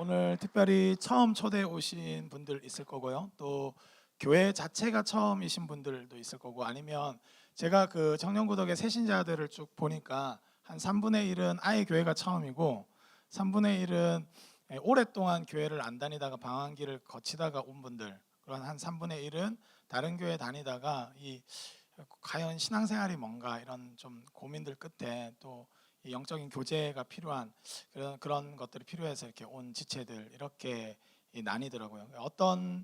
오늘 특별히 처음 초대해 오신 분들 있을 거고요. 또 교회 자체가 처음이신 분들도 있을 거고, 아니면 제가 그 청년구덕의 새신자들을 쭉 보니까 한 3분의 1은 아예 교회가 처음이고 3분의 1은 오랫동안 교회를 안 다니다가 방황기를 거치다가 온 분들, 그런 한 3분의 1은 다른 교회 다니다가 이 과연 신앙생활이 뭔가 이런 좀 고민들 끝에 또 이 영적인 교제가 필요한 그런 것들이 필요해서 이렇게 온 지체들, 이렇게 나뉘더라고요. 어떤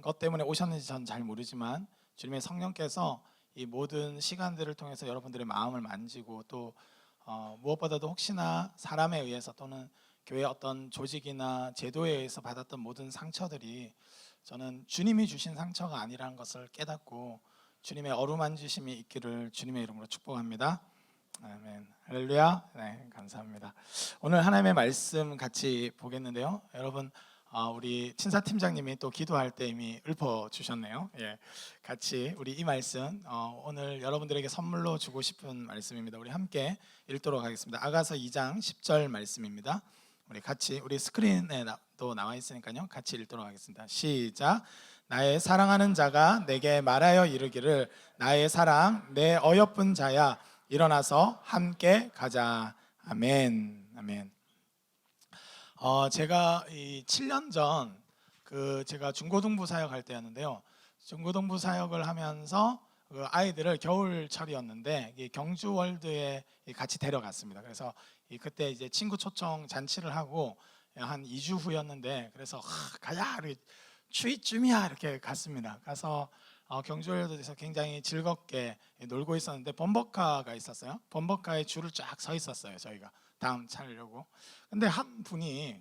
것 때문에 오셨는지 전 잘 모르지만 주님의 성령께서 이 모든 시간들을 통해서 여러분들의 마음을 만지고 또 무엇보다도 혹시나 사람에 의해서 또는 교회 어떤 조직이나 제도에 의해서 받았던 모든 상처들이 저는 주님이 주신 상처가 아니라는 것을 깨닫고 주님의 어루만지심이 있기를 주님의 이름으로 축복합니다. 아멘. 할렐루야. 네, 감사합니다. 오늘 하나님의 말씀 같이 보겠는데요. 여러분, 우리 친사팀장님이 또 기도할 때 이미 읊어주셨네요. 예, 같이 우리 이 말씀 오늘 여러분들에게 선물로 주고 싶은 말씀입니다. 우리 함께 읽도록 하겠습니다. 아가서 2장 10절 말씀입니다. 우리 같이, 우리 스크린에 또 나와 있으니까요, 같이 읽도록 하겠습니다. 시작. 나의 사랑하는 자가 내게 말하여 이르기를 나의 사랑 내 어여쁜 자야 일어나서 함께 가자. 아멘. 아멘. 제가 이 7년 전 제가 중고등부 사역할 때였는데요. 중고등부 사역을 하면서 그 아이들을 겨울철이었는데 경주월드에 같이 데려갔습니다. 그래서 그때 이제 친구 초청 잔치를 하고 한 2주 후였는데, 그래서 가자, 추위쯤이야 이렇게 갔습니다. 가서 경주월드에서 굉장히 즐겁게 놀고 있었는데 범버카가 있었어요. 범버카에 줄을 쫙 서 있었어요. 저희가 다음 차려고. 근데 한 분이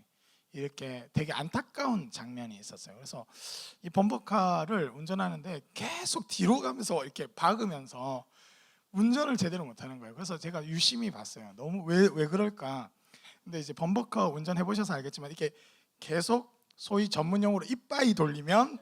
이렇게 되게 안타까운 장면이 있었어요. 그래서 이 범버카를 운전하는데 계속 뒤로 가면서 이렇게 박으면서 운전을 제대로 못하는 거예요. 그래서 제가 유심히 봤어요. 너무 왜 그럴까? 근데 이제 범버카 운전해 보셔서 알겠지만 이렇게 계속 소위 전문용어로 이빠이 돌리면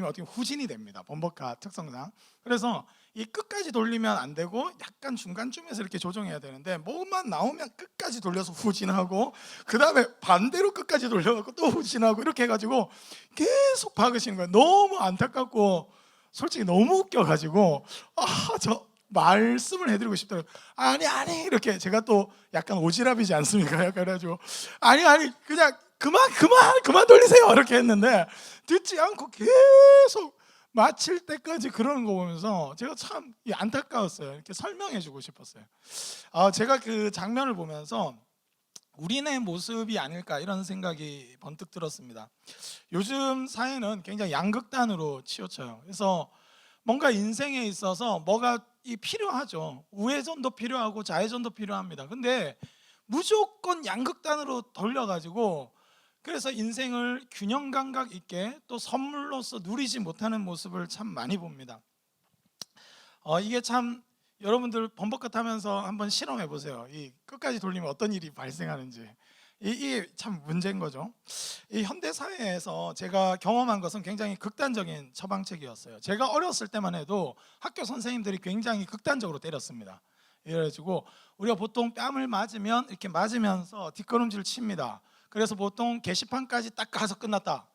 어떻게 후진이 됩니다. 범버카 특성상. 그래서 이 끝까지 돌리면 안 되고 약간 중간쯤에서 이렇게 조정해야 되는데, 뭐만 나오면 끝까지 돌려서 후진하고 그 다음에 반대로 끝까지 돌려갖고 또 후진하고 이렇게 해가지고 계속 박으시는 거예요. 너무 안타깝고 솔직히 너무 웃겨가지고 저 말씀을 해드리고 싶더라고요. 아니 이렇게 제가 또 약간 오지랖이지 않습니까? 약간 그래가지고 아니 그냥 그만 돌리세요 이렇게 했는데 듣지 않고 계속 마칠 때까지 그러는 거 보면서 제가 참 안타까웠어요. 이렇게 설명해 주고 싶었어요. 제가 그 장면을 보면서 우리네 모습이 아닐까 이런 생각이 번뜩 들었습니다. 요즘 사회는 굉장히 양극단으로 치우쳐요. 그래서 뭔가 인생에 있어서 뭐가 필요하죠. 우회전도 필요하고 좌회전도 필요합니다. 근데 무조건 양극단으로 돌려가지고 그래서 인생을 균형 감각 있게 또 선물로서 누리지 못하는 모습을 참 많이 봅니다. 이게 참 여러분들 범벅카 타면서 한번 실험해 보세요. 이 끝까지 돌리면 어떤 일이 발생하는지. 이게 참 문제인 거죠. 이 현대 사회에서 제가 경험한 것은 굉장히 극단적인 처방책이었어요. 제가 어렸을 때만 해도 학교 선생님들이 굉장히 극단적으로 때렸습니다. 이래가지고 우리가 보통 뺨을 맞으면 이렇게 맞으면서 뒷걸음질 칩니다. 그래서 보통 게시판까지 딱 가서 끝났다.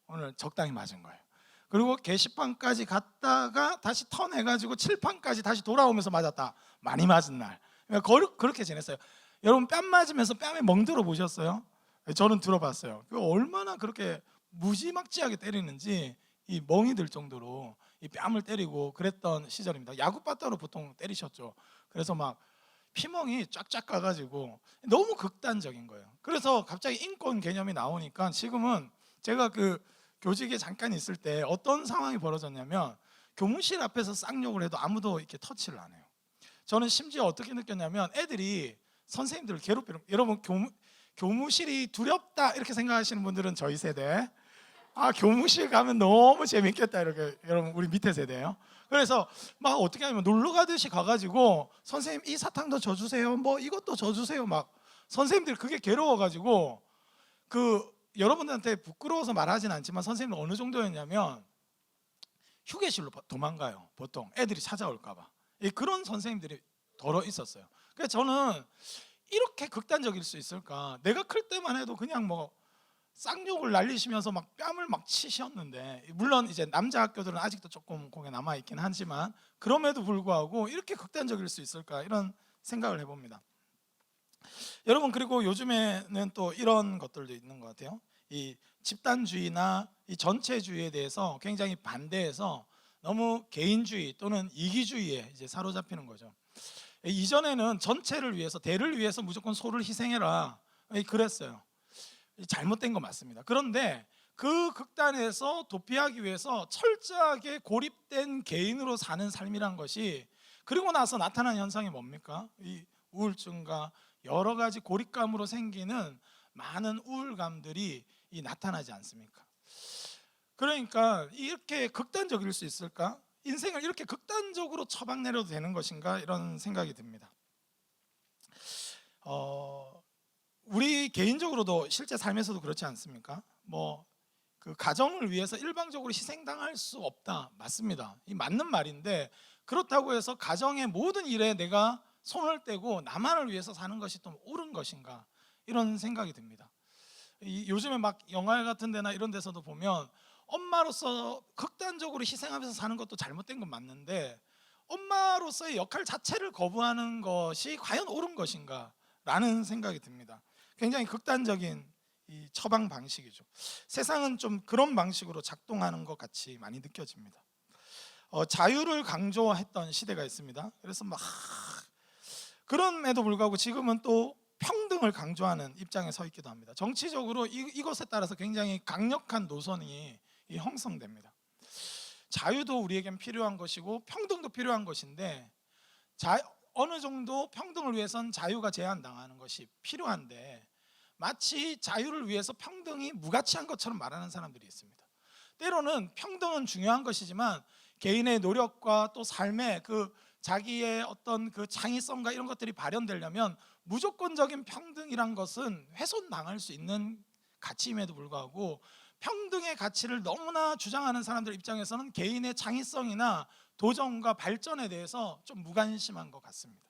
오늘 적당히 맞은 거예요. 그리고 게시판까지 갔다가 다시 턴해가지고 칠판까지 다시 돌아오면서 맞았다. 많이 맞은 날. 그렇게 지냈어요. 여러분 뺨 맞으면서 뺨에 멍들어 보셨어요? 저는 들어봤어요. 얼마나 그렇게 무지막지하게 때리는지 이 멍이 들 정도로 이 뺨을 때리고 그랬던 시절입니다. 야구 바타로 보통 때리셨죠. 그래서 막 피멍이 쫙쫙 가가지고 너무 극단적인 거예요. 그래서 갑자기 인권 개념이 나오니까 지금은 제가 그 교직에 잠깐 있을 때 어떤 상황이 벌어졌냐면 교무실 앞에서 쌍욕을 해도 아무도 이렇게 터치를 안 해요. 저는 심지어 어떻게 느꼈냐면 애들이 선생님들을 괴롭히는, 여러분 교무실이 두렵다 이렇게 생각하시는 분들은 저희 세대, 교무실 가면 너무 재밌겠다 이렇게, 여러분 우리 밑에 세대예요. 그래서 막 어떻게 하면 놀러 가듯이 가가지고 선생님 이 사탕도 져주세요, 뭐 이것도 져주세요, 막 선생님들 그게 괴로워가지고 여러분들한테 부끄러워서 말하진 않지만 선생님은 어느 정도였냐면 휴게실로 도망가요. 보통 애들이 찾아올까봐. 그런 선생님들이 더러 있었어요. 그래서 저는 이렇게 극단적일 수 있을까? 내가 클 때만 해도 그냥 뭐 쌍욕을 날리시면서 막 뺨을 막 치셨는데, 물론 이제 남자 학교들은 아직도 조금 거기에 남아 있긴 하지만 그럼에도 불구하고 이렇게 극단적일 수 있을까, 이런 생각을 해봅니다. 여러분, 그리고 요즘에는 또 이런 것들도 있는 것 같아요. 이 집단주의나 이 전체주의에 대해서 굉장히 반대해서 너무 개인주의 또는 이기주의에 이제 사로잡히는 거죠. 이전에는 전체를 위해서, 대를 위해서 무조건 소를 희생해라, 그랬어요. 잘못된 거 맞습니다. 그런데 그 극단에서 도피하기 위해서 철저하게 고립된 개인으로 사는 삶이란 것이, 그리고 나서 나타난 현상이 뭡니까? 이 우울증과 여러 가지 고립감으로 생기는 많은 우울감들이 나타나지 않습니까? 그러니까 이렇게 극단적일 수 있을까? 인생을 이렇게 극단적으로 처박내려도 되는 것인가, 이런 생각이 듭니다. 우리 개인적으로도 실제 삶에서도 그렇지 않습니까? 그 가정을 위해서 일방적으로 희생당할 수 없다, 맞습니다. 이 맞는 말인데, 그렇다고 해서 가정의 모든 일에 내가 손을 떼고 나만을 위해서 사는 것이 또 옳은 것인가, 이런 생각이 듭니다. 요즘에 막 영화 같은 데나 이런 데서도 보면 엄마로서 극단적으로 희생하면서 사는 것도 잘못된 건 맞는데, 엄마로서의 역할 자체를 거부하는 것이 과연 옳은 것인가 라는 생각이 듭니다. 굉장히 극단적인 이 처방 방식이죠. 세상은 좀 그런 방식으로 작동하는 것 같이 많이 느껴집니다. 자유를 강조했던 시대가 있습니다. 그래서 막 그럼에도 불구하고 지금은 또 평등을 강조하는 입장에 서 있기도 합니다. 정치적으로 이것에 따라서 굉장히 강력한 노선이 형성됩니다. 자유도 우리에겐 필요한 것이고 평등도 필요한 것인데, 어느 정도 평등을 위해선 자유가 제한당하는 것이 필요한데, 마치 자유를 위해서 평등이 무가치한 것처럼 말하는 사람들이 있습니다. 때로는 평등은 중요한 것이지만 개인의 노력과 또 삶의 그 자기의 어떤 그 창의성과 이런 것들이 발현되려면 무조건적인 평등이란 것은 훼손당할 수 있는 가치임에도 불구하고, 평등의 가치를 너무나 주장하는 사람들 입장에서는 개인의 창의성이나 도전과 발전에 대해서 좀 무관심한 것 같습니다.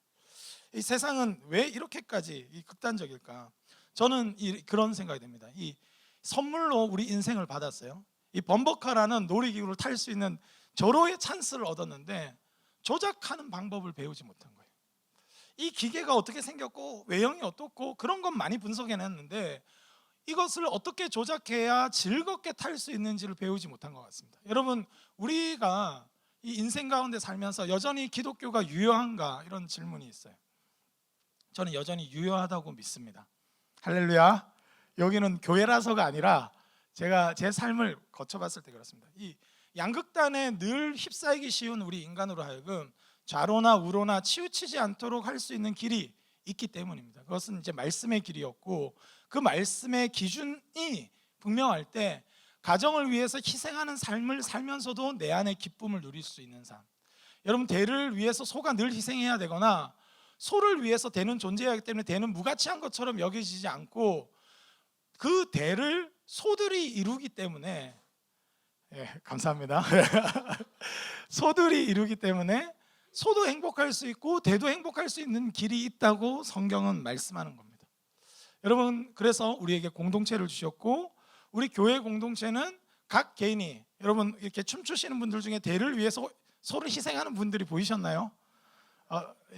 이 세상은 왜 이렇게까지 극단적일까? 저는 그런 생각이 듭니다. 이 선물로 우리 인생을 받았어요. 이 범버카라는 놀이기구를 탈 수 있는 절호의 찬스를 얻었는데 조작하는 방법을 배우지 못한 거예요. 이 기계가 어떻게 생겼고 외형이 어떻고 그런 건 많이 분석해냈는데, 이것을 어떻게 조작해야 즐겁게 탈 수 있는지를 배우지 못한 것 같습니다. 여러분, 우리가 이 인생 가운데 살면서 여전히 기독교가 유효한가, 이런 질문이 있어요. 저는 여전히 유효하다고 믿습니다. 할렐루야. 여기는 교회라서가 아니라 제가 제 삶을 거쳐봤을 때 그렇습니다. 이 양극단에 늘 휩싸이기 쉬운 우리 인간으로 하여금 좌로나 우로나 치우치지 않도록 할 수 있는 길이 있기 때문입니다. 그것은 이제 말씀의 길이었고, 그 말씀의 기준이 분명할 때 가정을 위해서 희생하는 삶을 살면서도 내 안에 기쁨을 누릴 수 있는 삶. 여러분, 대를 위해서 소가 늘 희생해야 되거나 소를 위해서 대는 존재해야 하기 때문에 대는 무가치한 것처럼 여겨지지 않고, 그 대를 소들이 이루기 때문에, 감사합니다. 소들이 이루기 때문에 소도 행복할 수 있고 대도 행복할 수 있는 길이 있다고 성경은 말씀하는 겁니다. 여러분, 그래서 우리에게 공동체를 주셨고, 우리 교회 공동체는 각 개인이, 여러분 이렇게 춤추시는 분들 중에 대를 위해서 소를 희생하는 분들이 보이셨나요?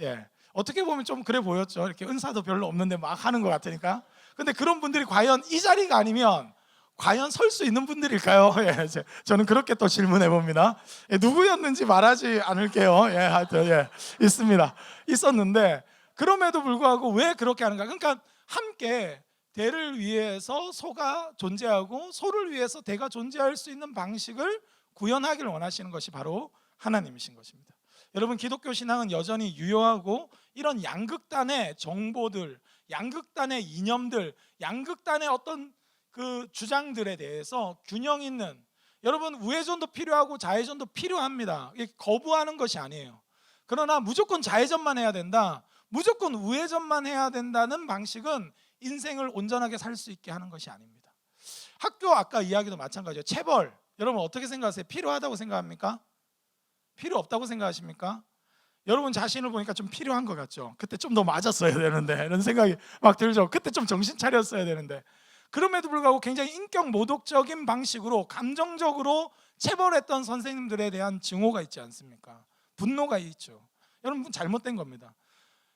예. 어떻게 보면 좀 그래 보였죠. 이렇게 은사도 별로 없는데 막 하는 것 같으니까. 근데 그런 분들이 과연 이 자리가 아니면 과연 설 수 있는 분들일까요? 예, 저는 그렇게 또 질문해 봅니다. 누구였는지 말하지 않을게요. 하여튼 있습니다. 있었는데, 그럼에도 불구하고 왜 그렇게 하는가? 그러니까 함께 대를 위해서 소가 존재하고 소를 위해서 대가 존재할 수 있는 방식을 구현하기를 원하시는 것이 바로 하나님이신 것입니다. 여러분, 기독교 신앙은 여전히 유효하고, 이런 양극단의 정보들, 양극단의 이념들, 양극단의 어떤 그 주장들에 대해서 균형 있는, 여러분 우회전도 필요하고 좌회전도 필요합니다. 이게 거부하는 것이 아니에요. 그러나 무조건 좌회전만 해야 된다, 무조건 우회전만 해야 된다는 방식은 인생을 온전하게 살 수 있게 하는 것이 아닙니다. 학교 아까 이야기도 마찬가지예요. 체벌, 여러분 어떻게 생각하세요? 필요하다고 생각합니까? 필요 없다고 생각하십니까? 여러분 자신을 보니까 좀 필요한 것 같죠? 그때 좀 더 맞았어야 되는데, 이런 생각이 막 들죠. 그때 좀 정신 차렸어야 되는데. 그럼에도 불구하고 굉장히 인격 모독적인 방식으로 감정적으로 체벌했던 선생님들에 대한 증오가 있지 않습니까? 분노가 있죠. 여러분 잘못된 겁니다.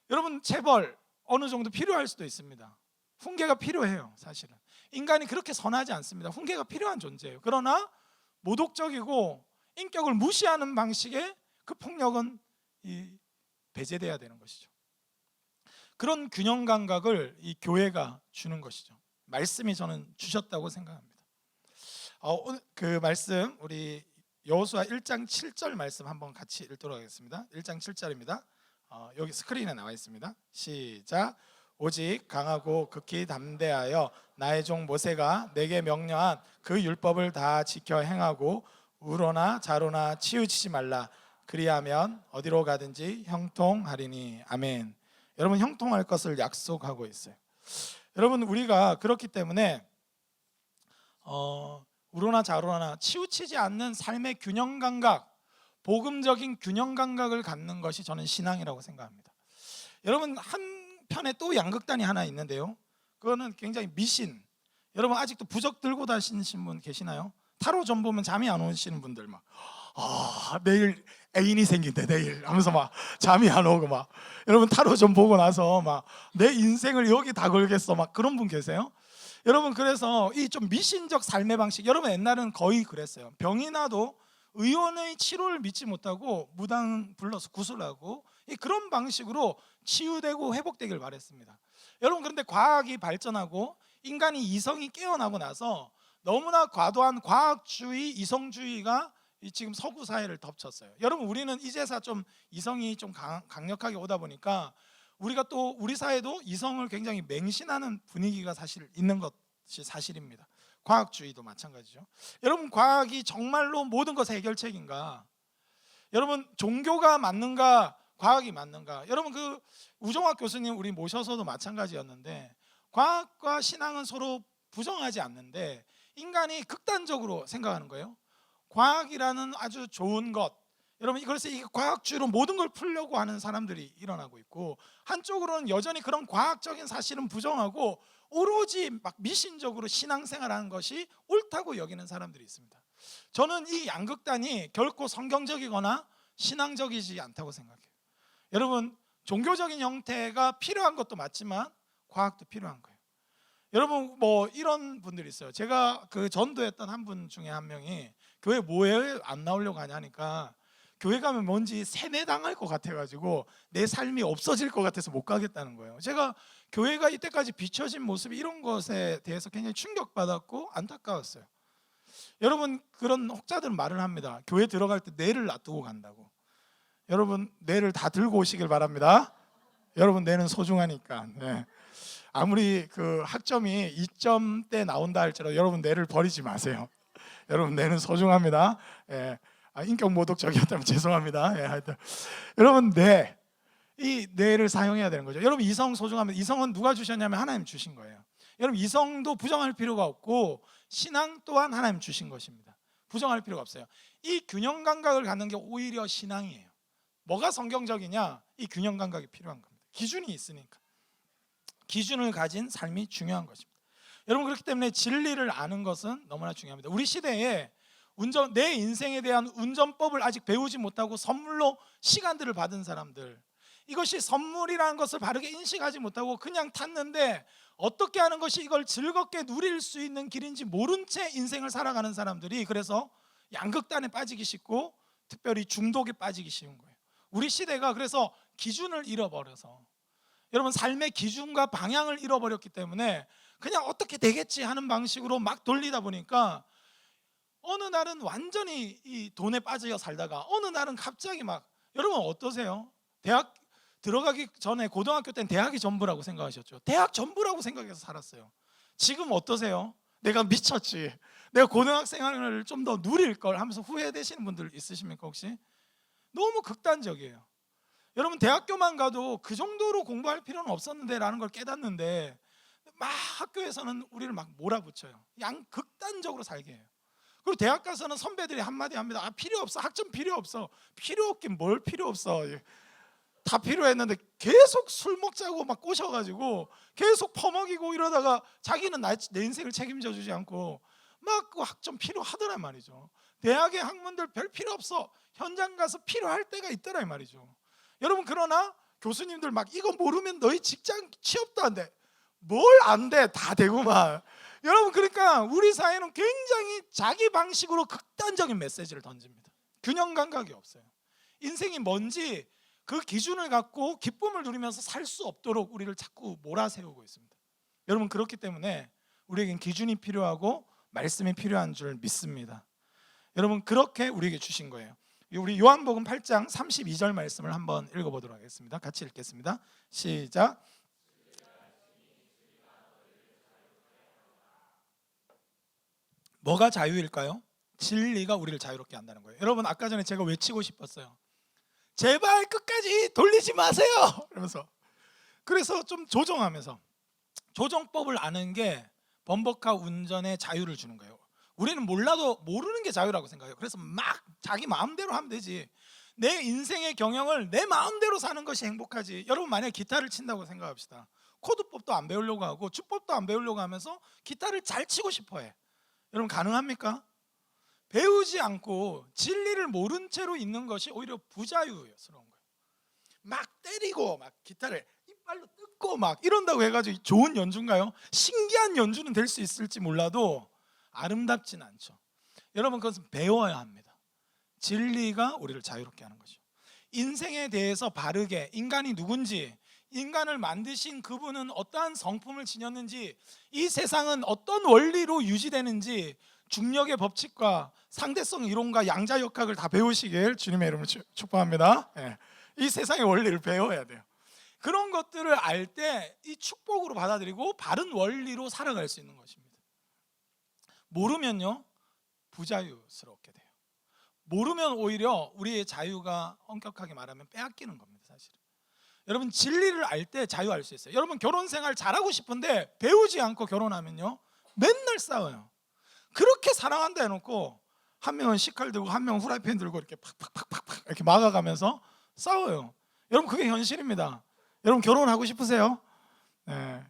여러분 체벌 어느 정도 필요할 수도 있습니다. 훈계가 필요해요. 사실은 인간이 그렇게 선하지 않습니다. 훈계가 필요한 존재예요. 그러나 모독적이고 인격을 무시하는 방식의 그 폭력은 배제돼야 되는 것이죠. 그런 균형 감각을 이 교회가 주는 것이죠. 말씀이 저는 주셨다고 생각합니다. 그 말씀 우리 여호수아 1장 7절 말씀 한번 같이 읽도록 하겠습니다. 1장 7절입니다. 여기 스크린에 나와 있습니다. 시작. 오직 강하고 극히 담대하여 나의 종 모세가 내게 명령한 그 율법을 다 지켜 행하고 우로나 자로나 치우치지 말라. 그리하면 어디로 가든지 형통하리니. 아멘. 여러분 형통할 것을 약속하고 있어요. 여러분 우리가 그렇기 때문에 우로나 자로나 치우치지 않는 삶의 균형 감각, 복음적인 균형 감각을 갖는 것이 저는 신앙이라고 생각합니다. 여러분 한편에 또 양극단이 하나 있는데요. 그거는 굉장히 미신. 여러분 아직도 부적 들고 다니시는 분 계시나요? 타로 점 보면 잠이 안 오시는 분들 막 내일 애인이 생긴대 내일 하면서 막 잠이 안 오고 막 여러분 타로 점 보고 나서 막 내 인생을 여기 다 걸겠어 막 그런 분 계세요? 여러분 그래서 이 좀 미신적 삶의 방식, 여러분 옛날은 거의 그랬어요. 병이 나도 의원의 치료를 믿지 못하고 무당 불러서 구슬하고 그런 방식으로 치유되고 회복되길 바랬습니다. 여러분 그런데 과학이 발전하고 인간이 이성이 깨어나고 나서 너무나 과도한 과학주의, 이성주의가 지금 서구 사회를 덮쳤어요. 여러분 우리는 이제서 좀 이성이 좀 강력하게 오다 보니까 우리가 또 우리 사회도 이성을 굉장히 맹신하는 분위기가 사실 있는 것이 사실입니다. 과학주의도 마찬가지죠. 여러분 과학이 정말로 모든 것의 해결책인가? 여러분 종교가 맞는가? 과학이 맞는가? 여러분 그 우종학 교수님 우리 모셔서도 마찬가지였는데 과학과 신앙은 서로 부정하지 않는데 인간이 극단적으로 생각하는 거예요. 과학이라는 아주 좋은 것, 여러분 그래서 이 과학주의로 모든 걸 풀려고 하는 사람들이 일어나고 있고 한쪽으로는 여전히 그런 과학적인 사실은 부정하고 오로지 막 미신적으로 신앙생활하는 것이 옳다고 여기는 사람들이 있습니다. 저는 이 양극단이 결코 성경적이거나 신앙적이지 않다고 생각해요. 여러분 종교적인 형태가 필요한 것도 맞지만 과학도 필요한 거예요. 여러분 뭐 이런 분들이 있어요. 제가 그 전도했던 한 분 중에 한 명이 교회 뭐에 안 나오려고 하냐니까 교회 가면 뭔지 세뇌당할 것 같아가지고 내 삶이 없어질 것 같아서 못 가겠다는 거예요. 제가 교회가 이때까지 비춰진 모습이 이런 것에 대해서 굉장히 충격받았고 안타까웠어요. 여러분 그런 혹자들은 말을 합니다. 교회 들어갈 때 뇌를 놔두고 간다고. 여러분 뇌를 다 들고 오시길 바랍니다. 여러분 뇌는 소중하니까. 네. 아무리 그 학점이 2점대 나온다 할지라도 여러분 뇌를 버리지 마세요. 여러분 뇌는 소중합니다. 예. 인격 모독적이었다면 죄송합니다. 예, 하여튼 여러분 이 뇌를 사용해야 되는 거죠. 여러분 이성 소중합니다. 이성은 누가 주셨냐면 하나님 주신 거예요. 여러분 이성도 부정할 필요가 없고 신앙 또한 하나님 주신 것입니다. 부정할 필요가 없어요. 이 균형 감각을 갖는 게 오히려 신앙이에요. 뭐가 성경적이냐? 이 균형 감각이 필요한 겁니다. 기준이 있으니까. 기준을 가진 삶이 중요한 것입니다. 여러분 그렇기 때문에 진리를 아는 것은 너무나 중요합니다. 우리 시대에 내 인생에 대한 운전법을 아직 배우지 못하고 선물로 시간들을 받은 사람들, 이것이 선물이라는 것을 바르게 인식하지 못하고 그냥 탔는데 어떻게 하는 것이 이걸 즐겁게 누릴 수 있는 길인지 모른 채 인생을 살아가는 사람들이 그래서 양극단에 빠지기 쉽고 특별히 중독에 빠지기 쉬운 거예요. 우리 시대가 그래서 기준을 잃어버려서 여러분 삶의 기준과 방향을 잃어버렸기 때문에 그냥 어떻게 되겠지 하는 방식으로 막 돌리다 보니까 어느 날은 완전히 이 돈에 빠져 살다가 어느 날은 갑자기 막, 여러분 어떠세요? 대학 들어가기 전에 고등학교 때는 대학이 전부라고 생각하셨죠? 대학 전부라고 생각해서 살았어요. 지금 어떠세요? 내가 미쳤지, 내가 고등학생활을 좀 더 누릴 걸 하면서 후회되시는 분들 있으십니까 혹시? 너무 극단적이에요. 여러분 대학교만 가도 그 정도로 공부할 필요는 없었는데 라는 걸 깨닫는데 막 학교에서는 우리를 막 몰아붙여요. 극단적으로 살게 해요. 그리고 대학 가서는 선배들이 한마디 합니다. 필요 없어, 학점 필요 없어. 필요 없긴 뭘 필요 없어. 다 필요했는데 계속 술 먹자고 막 꼬셔가지고 계속 퍼먹이고 이러다가 자기는 내 인생을 책임져 주지 않고 막 그 학점 필요하더란 말이죠. 대학의 학문들 별 필요 없어. 현장 가서 필요할 때가 있더라 이 말이죠. 여러분, 그러나 교수님들 막 이거 모르면 너희 직장 취업도 안 돼. 뭘 안 돼? 다 되고만. 여러분, 그러니까 우리 사회는 굉장히 자기 방식으로 극단적인 메시지를 던집니다. 균형 감각이 없어요. 인생이 뭔지 그 기준을 갖고 기쁨을 누리면서 살 수 없도록 우리를 자꾸 몰아세우고 있습니다. 여러분, 그렇기 때문에 우리에겐 기준이 필요하고 말씀이 필요한 줄 믿습니다. 여러분, 그렇게 우리에게 주신 거예요. 우리 요한복음 8장 32절 말씀을 한번 읽어보도록 하겠습니다. 같이 읽겠습니다. 시작. 뭐가 자유일까요? 진리가 우리를 자유롭게 한다는 거예요. 여러분, 아까 전에 제가 외치고 싶었어요. 제발 끝까지 돌리지 마세요 이러면서. 그래서 좀 조정하면서, 조정법을 아는 게 범벅화 운전의 자유를 주는 거예요. 우리는 몰라도 모르는 게 자유라고 생각해요. 그래서 막 자기 마음대로 하면 되지. 내 인생의 경영을 내 마음대로 사는 것이 행복하지. 여러분, 만약에 기타를 친다고 생각합시다. 코드법도 안 배우려고 하고 주법도 안 배우려고 하면서 기타를 잘 치고 싶어 해. 여러분, 가능합니까? 배우지 않고 진리를 모른 채로 있는 것이 오히려 부자유스러운 거예요. 막 때리고 막 기타를 이빨로 뜯고 막 이런다고 해가지고 좋은 연주인가요? 신기한 연주는 될 수 있을지 몰라도 아름답진 않죠. 여러분, 그것은 배워야 합니다. 진리가 우리를 자유롭게 하는 것이죠. 인생에 대해서 바르게, 인간이 누군지, 인간을 만드신 그분은 어떠한 성품을 지녔는지, 이 세상은 어떤 원리로 유지되는지, 중력의 법칙과 상대성 이론과 양자역학을 다 배우시길 주님의 이름으로 축복합니다. 이 세상의 원리를 배워야 돼요. 그런 것들을 알 때 이 축복으로 받아들이고 바른 원리로 살아갈 수 있는 것입니다. 모르면요, 부자유스럽게 돼요. 모르면 오히려 우리의 자유가 엄격하게 말하면 빼앗기는 겁니다, 사실은. 여러분, 진리를 알 때 자유할 수 있어요. 여러분, 결혼 생활 잘하고 싶은데 배우지 않고 결혼하면요, 맨날 싸워요. 그렇게 사랑한다 해놓고 한 명은 식칼 들고 한 명은 후라이팬 들고 이렇게 팍팍팍팍 이렇게 막아가면서 싸워요. 여러분, 그게 현실입니다. 여러분, 결혼하고 싶으세요? 네,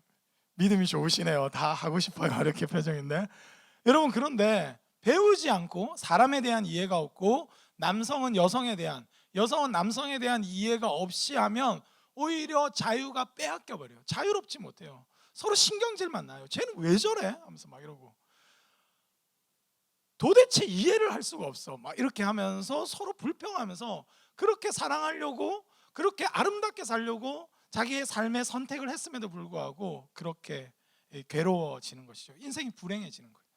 믿음이 좋으시네요. 다 하고 싶어요 이렇게 표정인데. 여러분, 그런데 배우지 않고 사람에 대한 이해가 없고 남성은 여성에 대한, 여성은 남성에 대한 이해가 없이 하면 오히려 자유가 빼앗겨 버려요. 자유롭지 못해요. 서로 신경질만 나요. 쟤는 왜 저래? 하면서 막 이러고 도대체 이해를 할 수가 없어. 막 이렇게 하면서 서로 불평하면서 그렇게 사랑하려고, 그렇게 아름답게 살려고 자기의 삶의 선택을 했음에도 불구하고 그렇게 괴로워지는 것이죠. 인생이 불행해지는 거예요.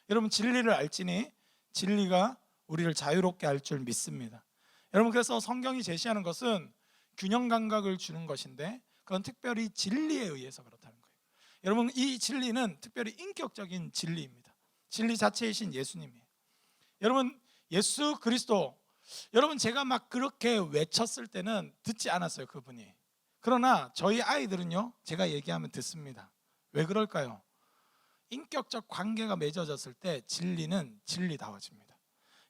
여러분, 진리를 알지니 진리가 우리를 자유롭게 할 줄 믿습니다. 여러분, 그래서 성경이 제시하는 것은 균형 감각을 주는 것인데 그건 특별히 진리에 의해서 그렇다는 거예요. 여러분, 이 진리는 특별히 인격적인 진리입니다. 진리 자체이신 예수님이에요. 여러분, 예수 그리스도, 여러분, 제가 막 그렇게 외쳤을 때는 듣지 않았어요, 그분이. 그러나 저희 아이들은요, 제가 얘기하면 듣습니다. 왜 그럴까요? 인격적 관계가 맺어졌을 때 진리는 진리다워집니다.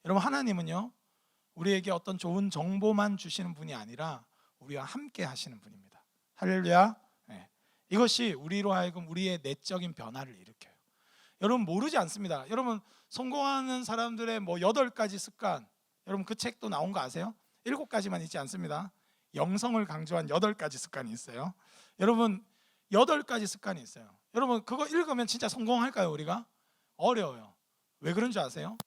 여러분, 하나님은요, 우리에게 어떤 좋은 정보만 주시는 분이 아니라 우리와 함께 하시는 분입니다. 할렐루야. 네. 이것이 우리로 하여금 우리의 내적인 변화를 일으켜요. 여러분, 모르지 않습니다. 여러분, 성공하는 사람들의 뭐 8가지 습관, 여러분 그 책도 나온 거 아세요? 7가지만 있지 않습니다. 영성을 강조한 8가지 습관이 있어요. 여러분, 8가지 습관이 있어요. 여러분, 그거 읽으면 진짜 성공할까요? 우리가? 어려워요. 왜 그런 줄 아세요?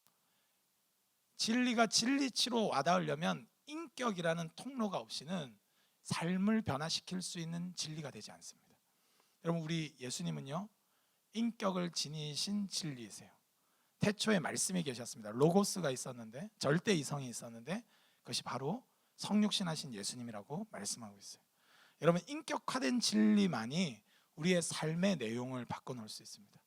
진리가 진리치로 와닿으려면 인격이라는 통로가 없이는 삶을 변화시킬 수 있는 진리가 되지 않습니다. 여러분, 우리 예수님은요, 인격을 지니신 진리이세요. 태초에 말씀이 계셨습니다. 로고스가 있었는데, 절대 이성이 있었는데 그것이 바로 성육신하신 예수님이라고 말씀하고 있어요. 여러분, 인격화된 진리만이 우리의 삶의 내용을 바꿔놓을 수 있습니다.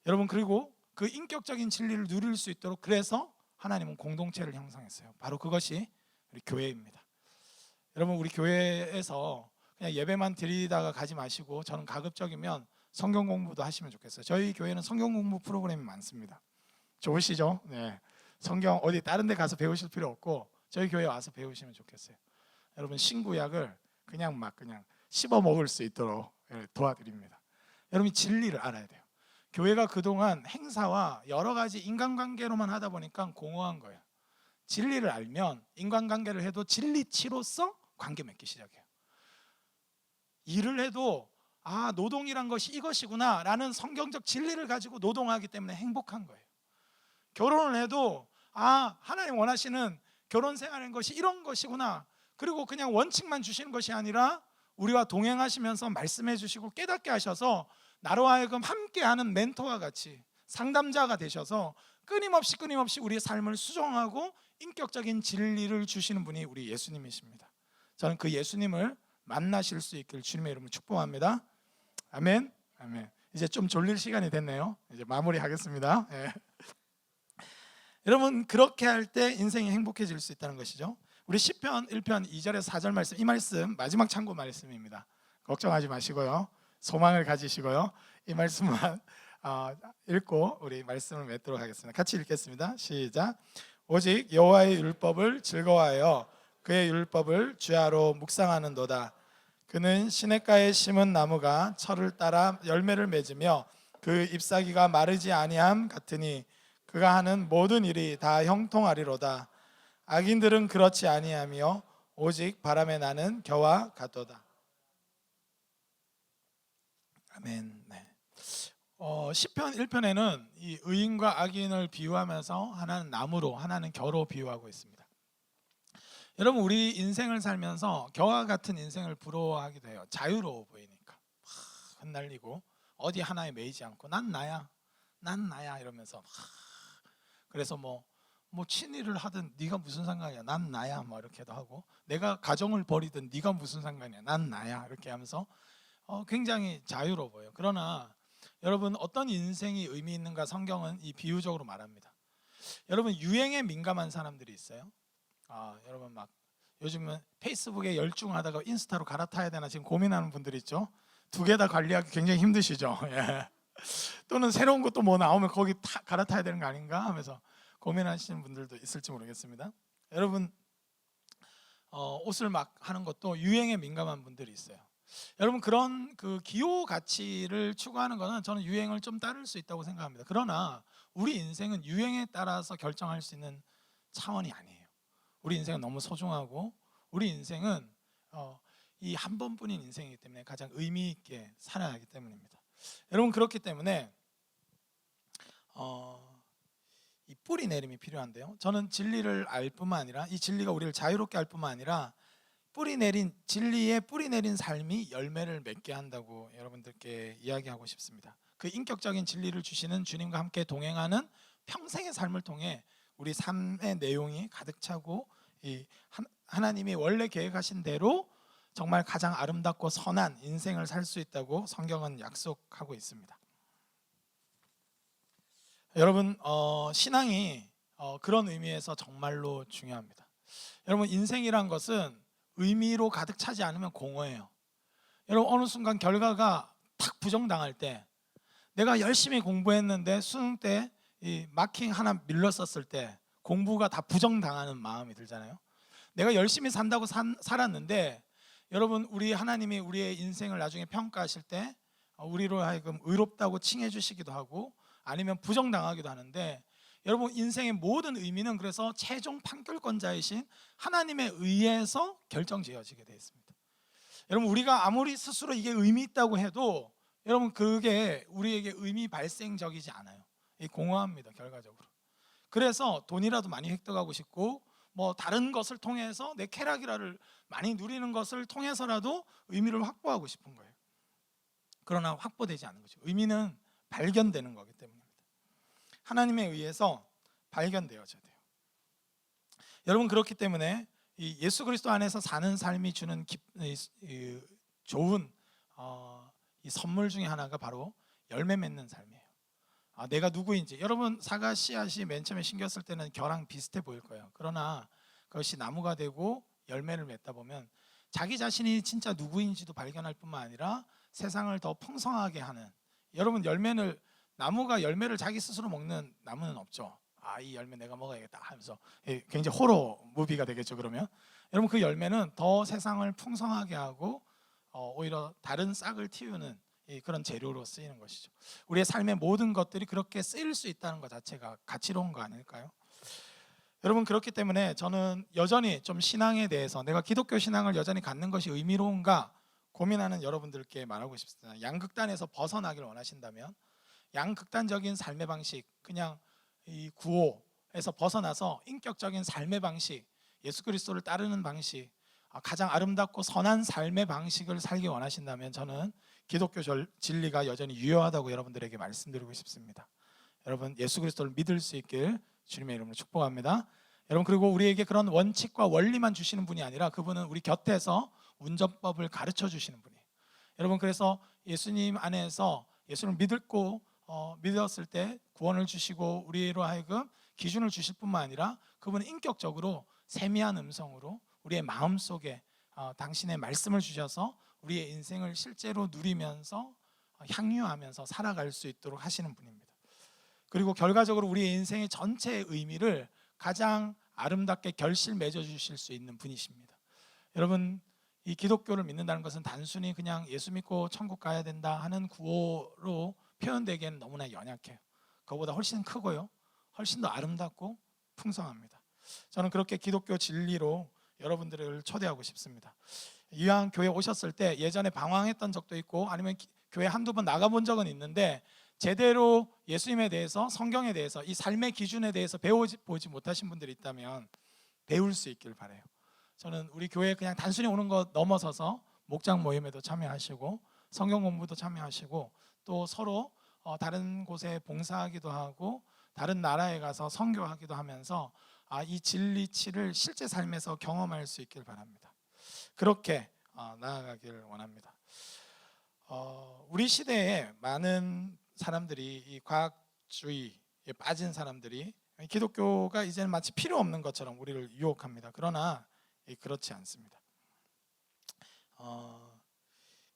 여러분, 그리고 그 인격적인 진리를 누릴 수 있도록 그래서 하나님은 공동체를 형성했어요. 바로 그것이 우리 교회입니다. 여러분, 우리 교회에서 그냥 예배만 드리다가 가지 마시고, 저는 가급적이면 성경 공부도 하시면 좋겠어요. 저희 교회는 성경 공부 프로그램이 많습니다. 좋으시죠? 네. 성경 어디 다른 데 가서 배우실 필요 없고 저희 교회에 와서 배우시면 좋겠어요. 여러분 신구약을 그냥 씹어 먹을 수 있도록 도와드립니다. 여러분 진리를 알아야 돼요. 교회가 그동안 행사와 여러 가지 인간관계로만 하다 보니까 공허한 거예요. 진리를 알면 인간관계를 해도 진리치로서 관계 맺기 시작해요. 일을 해도 노동이란 것이 이것이구나 라는 성경적 진리를 가지고 노동하기 때문에 행복한 거예요. 결혼을 해도 하나님 원하시는 결혼 생활인 것이 이런 것이구나, 그리고 그냥 원칙만 주시는 것이 아니라 우리와 동행하시면서 말씀해 주시고 깨닫게 하셔서 나로 하여금 함께하는 멘토와 같이 상담자가 되셔서 끊임없이 우리의 삶을 수정하고 인격적인 진리를 주시는 분이 우리 예수님이십니다. 저는 그 예수님을 만나실 수 있길 주님의 이름으로 축복합니다. 아멘. 아멘. 이제 좀 졸릴 시간이 됐네요. 이제 마무리하겠습니다. 여러분, 그렇게 할 때 인생이 행복해질 수 있다는 것이죠. 우리 시편 1편 2절에서 4절 말씀, 이 말씀 마지막 참고 말씀입니다. 걱정하지 마시고요, 소망을 가지시고요, 이 말씀만 읽고 우리 말씀을 맺도록 하겠습니다. 같이 읽겠습니다. 시작. 오직 여호와의 율법을 즐거워하여 그의 율법을 주야로 묵상하는도다. 그는 시냇가에 심은 나무가 철을 따라 열매를 맺으며 그 잎사귀가 마르지 아니함 같으니 그가 하는 모든 일이 다 형통하리로다. 악인들은 그렇지 아니하며 오직 바람에 나는 겨와 같도다. 아멘. 네. 시편 1편에는 이 의인과 악인을 비유하면서 하나는 나무로, 하나는 겨로 비유하고 있습니다. 여러분, 우리 인생을 살면서 겨와 같은 인생을 부러워하기도 해요. 자유로워 보이니까 흩날리고 어디 하나에 매이지 않고 난 나야 이러면서 그래서 뭐 친일을 하든 네가 무슨 상관이야, 난 나야, 이렇게도 하고, 내가 가정을 버리든 네가 무슨 상관이야, 난 나야, 이렇게 하면서 굉장히 자유로워 보여요. 그러나 여러분, 어떤 인생이 의미 있는가 성경은 이 비유적으로 말합니다. 여러분, 유행에 민감한 사람들이 있어요. 여러분, 막 요즘은 페이스북에 열중하다가 인스타로 갈아타야 되나 지금 고민하는 분들 있죠. 두 개 다 관리하기 굉장히 힘드시죠. 또는 새로운 것도 뭐 나오면 거기 갈아타야 되는 거 아닌가 하면서 고민하시는 분들도 있을지 모르겠습니다. 여러분, 옷을 막 하는 것도 유행에 민감한 분들이 있어요. 여러분, 그런 그 기호 가치를 추구하는 것은 저는 유행을 좀 따를 수 있다고 생각합니다. 그러나 우리 인생은 유행에 따라서 결정할 수 있는 차원이 아니에요. 우리 인생은 너무 소중하고 우리 인생은 이 한 번뿐인 인생이기 때문에 가장 의미 있게 살아야 하기 때문입니다. 여러분, 그렇기 때문에 이 뿌리 내림이 필요한데요, 저는 진리를 알 뿐만 아니라 이 진리가 우리를 자유롭게 할 뿐만 아니라 진리의 뿌리 내린 삶이 열매를 맺게 한다고 여러분들께 이야기하고 싶습니다. 그 인격적인 진리를 주시는 주님과 함께 동행하는 평생의 삶을 통해 우리 삶의 내용이 가득 차고 하나님이 원래 계획하신 대로 정말 가장 아름답고 선한 인생을 살 수 있다고 성경은 약속하고 있습니다. 여러분, 신앙이 그런 의미에서 정말로 중요합니다. 여러분, 인생이란 것은 의미로 가득 차지 않으면 공허해요. 여러분, 어느 순간 결과가 탁 부정당할 때, 내가 열심히 공부했는데 수능 때 이 마킹 하나 밀렸었을 때 공부가 다 부정당하는 마음이 들잖아요. 내가 열심히 산다고 살았는데, 여러분, 우리 하나님이 우리의 인생을 나중에 평가하실 때 우리로 하여금 의롭다고 칭해 주시기도 하고 아니면 부정당하기도 하는데, 여러분, 인생의 모든 의미는 그래서 최종 판결권자이신 하나님에 의해서 결정지어지게 되어 있습니다. 여러분, 우리가 아무리 스스로 이게 의미 있다고 해도 여러분, 그게 우리에게 의미 발생적이지 않아요. 공허합니다, 결과적으로. 그래서 돈이라도 많이 획득하고 싶고 뭐 다른 것을 통해서 내 쾌락이라를 많이 누리는 것을 통해서라도 의미를 확보하고 싶은 거예요. 그러나 확보되지 않는 거죠. 의미는 발견되는 거기 때문입니다. 하나님에 의해서 발견되어져야 돼요. 여러분, 그렇기 때문에 이 예수 그리스도 안에서 사는 삶이 주는 좋은 이 선물 중에 하나가 바로 열매 맺는 삶이에요. 내가 누구인지, 여러분, 사과 씨앗이 맨 처음에 심겼을 때는 겨랑 비슷해 보일 거예요. 그러나 그것이 나무가 되고 열매를 맺다 보면 자기 자신이 진짜 누구인지도 발견할 뿐만 아니라 세상을 더 풍성하게 하는, 여러분, 나무가 열매를 자기 스스로 먹는 나무는 없죠. 이 열매 내가 먹어야겠다 하면서 굉장히 호러 무비가 되겠죠. 그러면 여러분 그 열매는 더 세상을 풍성하게 하고 오히려 다른 싹을 틔우는 그런 재료로 쓰이는 것이죠. 우리의 삶의 모든 것들이 그렇게 쓰일 수 있다는 것 자체가 가치로운 거 아닐까요? 여러분 그렇기 때문에 저는 여전히 좀 신앙에 대해서 내가 기독교 신앙을 여전히 갖는 것이 의미로운가 고민하는 여러분들께 말하고 싶습니다. 양극단에서 벗어나길 원하신다면 양극단적인 삶의 방식, 그냥 이 구호에서 벗어나서 인격적인 삶의 방식, 예수 그리스도를 따르는 방식, 가장 아름답고 선한 삶의 방식을 살기 원하신다면 저는 기독교 진리가 여전히 유효하다고 여러분들에게 말씀드리고 싶습니다. 여러분 예수 그리스도를 믿을 수 있길 주님의 이름으로 축복합니다. 여러분 그리고 우리에게 그런 원칙과 원리만 주시는 분이 아니라 그분은 우리 곁에서 운전법을 가르쳐 주시는 분이에요. 여러분 그래서 예수님 안에서 예수를 믿었을 때 구원을 주시고 우리로 하여금 기준을 주실 뿐만 아니라 그분은 인격적으로 세미한 음성으로 우리의 마음속에 당신의 말씀을 주셔서 우리의 인생을 실제로 누리면서 향유하면서 살아갈 수 있도록 하시는 분입니다. 그리고 결과적으로 우리의 인생의 전체의 의미를 가장 아름답게 결실 맺어 주실 수 있는 분이십니다. 여러분 이 기독교를 믿는다는 것은 단순히 그냥 예수 믿고 천국 가야 된다 하는 구호로 표현되기에는 너무나 연약해요. 그거보다 훨씬 크고요, 훨씬 더 아름답고 풍성합니다. 저는 그렇게 기독교 진리로 여러분들을 초대하고 싶습니다. 이왕 교회 오셨을 때 예전에 방황했던 적도 있고 아니면 교회 한두 번 나가본 적은 있는데 제대로 예수님에 대해서, 성경에 대해서, 이 삶의 기준에 대해서 배워보지 못하신 분들이 있다면 배울 수 있길 바라요. 저는 우리 교회에 그냥 단순히 오는 것 넘어서서 목장 모임에도 참여하시고 성경 공부도 참여하시고 또 서로 다른 곳에 봉사하기도 하고 다른 나라에 가서 선교하기도 하면서 이 진리치를 실제 삶에서 경험할 수 있길 바랍니다. 그렇게 나아가길 원합니다. 우리 시대에 많은 사람들이 이 과학주의에 빠진 사람들이 기독교가 이제는 마치 필요 없는 것처럼 우리를 유혹합니다. 그러나 그렇지 않습니다.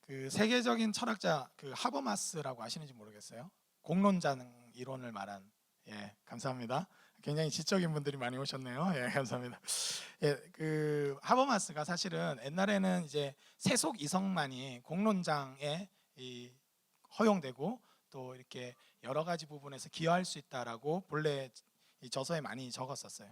그 세계적인 철학자 그 하버마스라고 아시는지 모르겠어요. 공론자능 이론을 말한, 감사합니다. 굉장히 지적인 분들이 많이 오셨네요. 감사합니다. 그 하버마스가 사실은 옛날에는 이제 세속 이성만이 공론장에 허용되고 또 이렇게 여러 가지 부분에서 기여할 수 있다라고 본래 이 저서에 많이 적었었어요.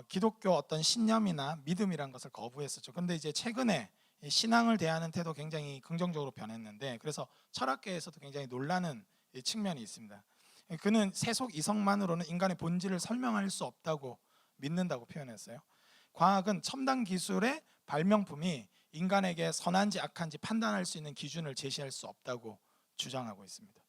기독교 어떤 신념이나 믿음이란 것을 거부했었죠. 근데 이제 최근에 신앙을 대하는 태도 굉장히 긍정적으로 변했는데 그래서 철학계에서도 굉장히 놀라는 측면이 있습니다. 그는 세속 이성만으로는 인간의 본질을 설명할 수 없다고 믿는다고 표현했어요. 과학은 첨단 기술의 발명품이 인간에게 선한지 악한지 판단할 수 있는 기준을 제시할 수 없다고 주장하고 있습니다.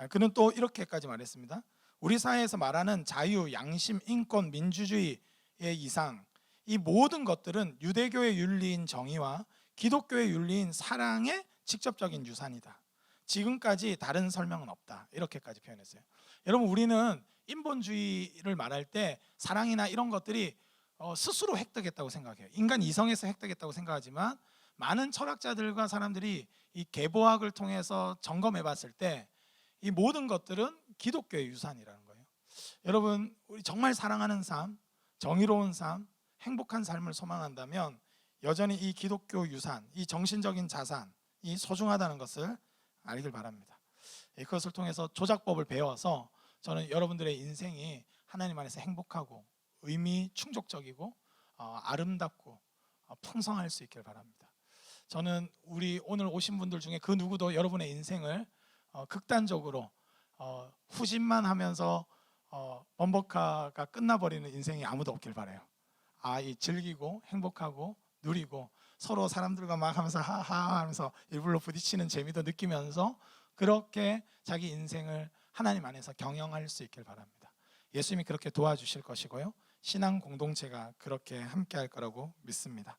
그는 또 이렇게까지 말했습니다. 우리 사회에서 말하는 자유, 양심, 인권, 민주주의의 이상, 이 모든 것들은 유대교의 윤리인 정의와 기독교의 윤리인 사랑의 직접적인 유산이다. 지금까지 다른 설명은 없다. 이렇게까지 표현했어요. 여러분 우리는 인본주의를 말할 때 사랑이나 이런 것들이 스스로 획득했다고 생각해요. 인간 이성에서 획득했다고 생각하지만 많은 철학자들과 사람들이 이 계보학을 통해서 점검해 봤을 때 이 모든 것들은 기독교의 유산이라는 거예요. 여러분 우리 정말 사랑하는 삶, 정의로운 삶, 행복한 삶을 소망한다면 여전히 이 기독교 유산, 이 정신적인 자산이 소중하다는 것을 알길 바랍니다. 그것을 통해서 조작법을 배워서 저는 여러분들의 인생이 하나님 안에서 행복하고 의미 충족적이고 아름답고 풍성할 수 있길 바랍니다. 저는 우리 오늘 오신 분들 중에 그 누구도 여러분의 인생을 극단적으로 후진만 하면서 범버카가 끝나버리는 인생이 아무도 없길 바라요. 이 즐기고 행복하고 누리고 서로 사람들과 막 하면서 하하 하면서 일부러 부딪히는 재미도 느끼면서 그렇게 자기 인생을 하나님 안에서 경영할 수 있길 바랍니다. 예수님이 그렇게 도와주실 것이고요, 신앙 공동체가 그렇게 함께 할 거라고 믿습니다.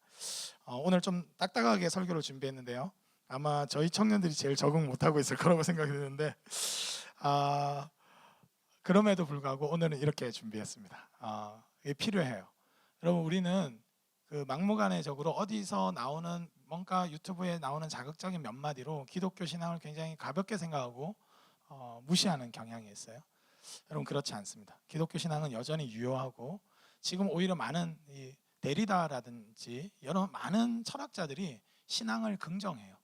오늘 좀 딱딱하게 설교를 준비했는데요, 아마 저희 청년들이 제일 적응 못하고 있을 거라고 생각이 드는데 그럼에도 불구하고 오늘은 이렇게 준비했습니다. 이게 필요해요. 여러분 우리는 그 막무가내적으로 어디서 나오는 뭔가 유튜브에 나오는 자극적인 몇 마디로 기독교 신앙을 굉장히 가볍게 생각하고 무시하는 경향이 있어요. 여러분 그렇지 않습니다. 기독교 신앙은 여전히 유효하고 지금 오히려 많은 이 데리다라든지 여러 많은 철학자들이 신앙을 긍정해요.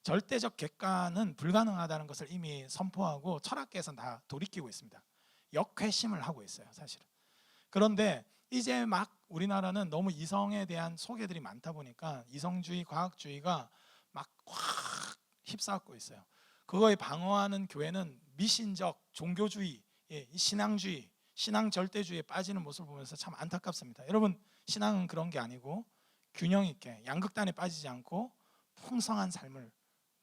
절대적 객관은 불가능하다는 것을 이미 선포하고 철학계에서는 다 돌이키고 있습니다. 역회심을 하고 있어요, 사실은. 그런데 이제 막 우리나라는 너무 이성에 대한 소개들이 많다 보니까 이성주의, 과학주의가 막 확 휩싸고 있어요. 그거에 방어하는 교회는 미신적 종교주의, 신앙주의, 신앙 절대주의에 빠지는 모습을 보면서 참 안타깝습니다. 여러분, 신앙은 그런 게 아니고 균형 있게 양극단에 빠지지 않고 풍성한 삶을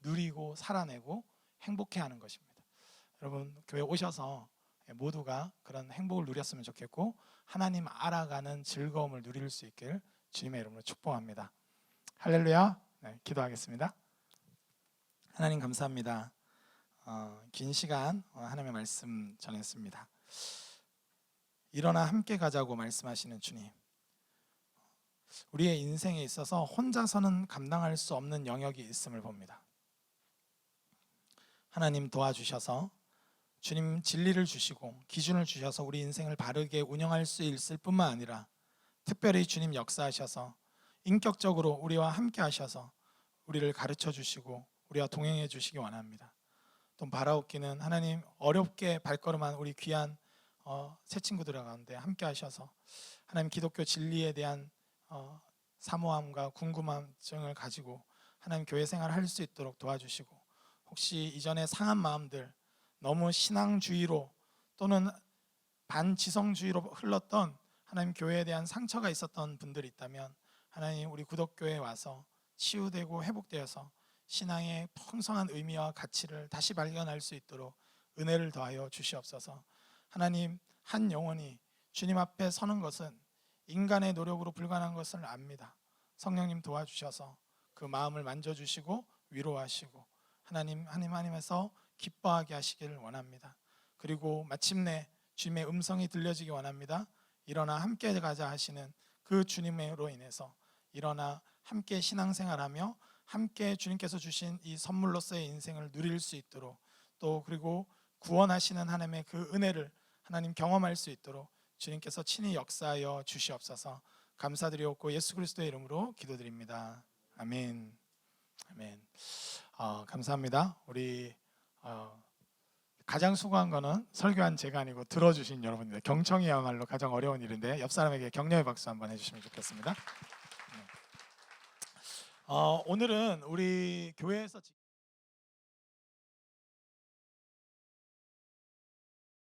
누리고 살아내고 행복해하는 것입니다. 여러분, 교회 오셔서 모두가 그런 행복을 누렸으면 좋겠고 하나님 알아가는 즐거움을 누릴 수 있길 주님의 이름으로 축복합니다. 할렐루야. 네, 기도하겠습니다. 하나님 감사합니다. 긴 시간 하나님의 말씀 전했습니다. 일어나 함께 가자고 말씀하시는 주님, 우리의 인생에 있어서 혼자서는 감당할 수 없는 영역이 있음을 봅니다. 하나님 도와주셔서 주님 진리를 주시고 기준을 주셔서 우리 인생을 바르게 운영할 수 있을 뿐만 아니라 특별히 주님 역사하셔서 인격적으로 우리와 함께 하셔서 우리를 가르쳐 주시고 우리와 동행해 주시기 원합니다. 또 바라옵기는 하나님 어렵게 발걸음한 우리 귀한 새 친구들 가운데 함께 하셔서 하나님 기독교 진리에 대한 사모함과 궁금증을 가지고 하나님 교회 생활을 할 수 있도록 도와주시고 혹시 이전에 상한 마음들 너무 신앙주의로 또는 반지성주의로 흘렀던 하나님 교회에 대한 상처가 있었던 분들이 있다면 하나님 우리 구독교회에 와서 치유되고 회복되어서 신앙의 풍성한 의미와 가치를 다시 발견할 수 있도록 은혜를 더하여 주시옵소서. 하나님 한 영혼이 주님 앞에 서는 것은 인간의 노력으로 불가능한 것을 압니다. 성령님 도와주셔서 그 마음을 만져주시고 위로하시고 하나님에서 기뻐하게 하시기를 원합니다. 그리고 마침내 주님의 음성이 들려지기 원합니다. 일어나 함께 가자 하시는 그 주님으로 인해서 일어나 함께 신앙생활하며 함께 주님께서 주신 이 선물로서의 인생을 누릴 수 있도록 또 그리고 구원하시는 하나님의 그 은혜를 하나님 경험할 수 있도록 주님께서 친히 역사하여 주시옵소서. 감사드리옵고 예수 그리스도의 이름으로 기도드립니다. 아멘. 아멘. 감사합니다. 우리 가장 수고한 거는 설교한 제가 아니고 들어주신 여러분들. 경청이야말로 가장 어려운 일인데 옆 사람에게 격려의 박수 한번 해주시면 좋겠습니다. 오늘은 우리 교회에서